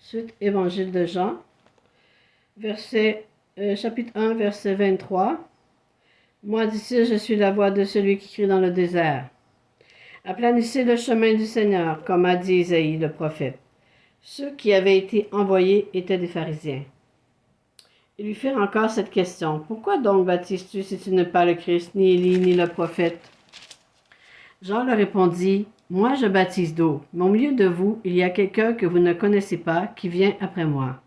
Suite Évangile de Jean, chapitre 1, verset 23. Moi d'ici, je suis la voix de celui qui crie dans le désert. Aplanissez le chemin du Seigneur, comme a dit Isaïe le prophète. Ceux qui avaient été envoyés étaient des pharisiens. Ils lui firent encore cette question. Pourquoi donc baptises-tu si tu n'es pas le Christ, ni Élie, ni le prophète? Jean leur répondit, moi je baptise d'eau, mais au milieu de vous, il y a quelqu'un que vous ne connaissez pas qui vient après moi.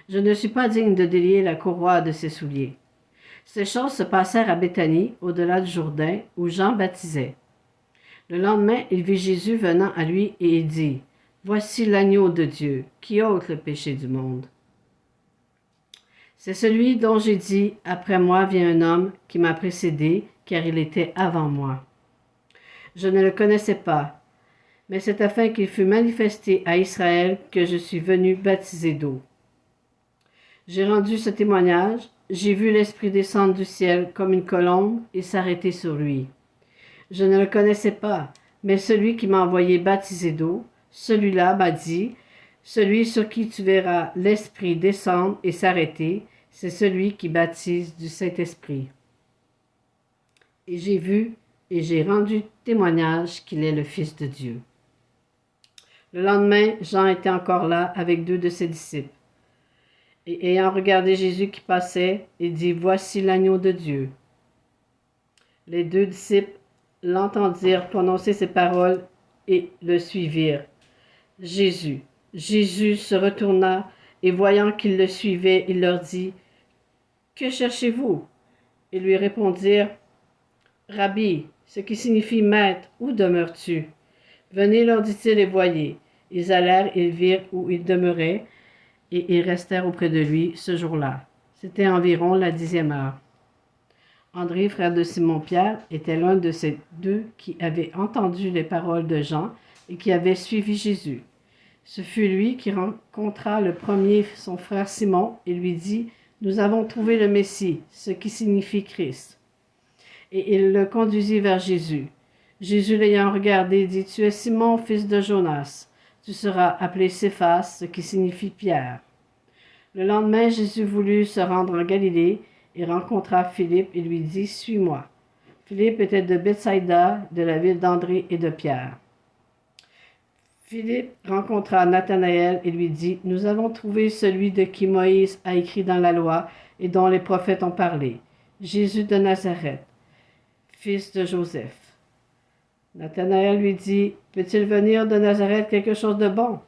Je ne suis pas digne de délier la courroie de ses souliers. Ces choses se passèrent à Béthanie, au-delà du Jourdain, où Jean baptisait. Le lendemain, il vit Jésus venant à lui et il dit, voici l'agneau de Dieu, qui ôte le péché du monde. C'est celui dont j'ai dit, après moi vient un homme qui m'a précédé, car il était avant moi. Je ne le connaissais pas, mais c'est afin qu'il fût manifesté à Israël que je suis venu baptiser d'eau. J'ai rendu ce témoignage, j'ai vu l'Esprit descendre du ciel comme une colombe et s'arrêter sur lui. Je ne le connaissais pas, mais celui qui m'a envoyé baptiser d'eau, celui-là m'a dit, celui sur qui tu verras l'Esprit descendre et s'arrêter, c'est celui qui baptise du Saint-Esprit. Et j'ai vu et j'ai rendu témoignage qu'il est le Fils de Dieu. Le lendemain, Jean était encore là avec 2 de ses disciples. Et ayant regardé Jésus qui passait, il dit, voici l'agneau de Dieu. Les 2 disciples l'entendirent prononcer ces paroles et le suivirent. Jésus se retourna et voyant qu'ils le suivaient, il leur dit, que cherchez-vous? Ils lui répondirent, Rabbi, ce qui signifie maître, où demeures-tu? Venez, leur dit-il, et voyez. Ils allèrent, ils virent où il demeurait, et ils restèrent auprès de lui ce jour-là. C'était environ la 10e heure. André, frère de Simon-Pierre, était l'un de ces 2 qui avaient entendu les paroles de Jean et qui avaient suivi Jésus. Ce fut lui qui rencontra le premier son frère Simon et lui dit, nous avons trouvé le Messie, ce qui signifie Christ. Et il le conduisit vers Jésus. Jésus l'ayant regardé dit, tu es Simon, fils de Jonas. Tu seras appelé Céphas, ce qui signifie Pierre. Le lendemain, Jésus voulut se rendre en Galilée et rencontra Philippe et lui dit, suis-moi. Philippe était de Bethsaïda, de la ville d'André et de Pierre. Philippe rencontra Nathanaël et lui dit, nous avons trouvé celui de qui Moïse a écrit dans la loi et dont les prophètes ont parlé, Jésus de Nazareth, fils de Joseph. Nathanaël lui dit, peut-il venir de Nazareth quelque chose de bon?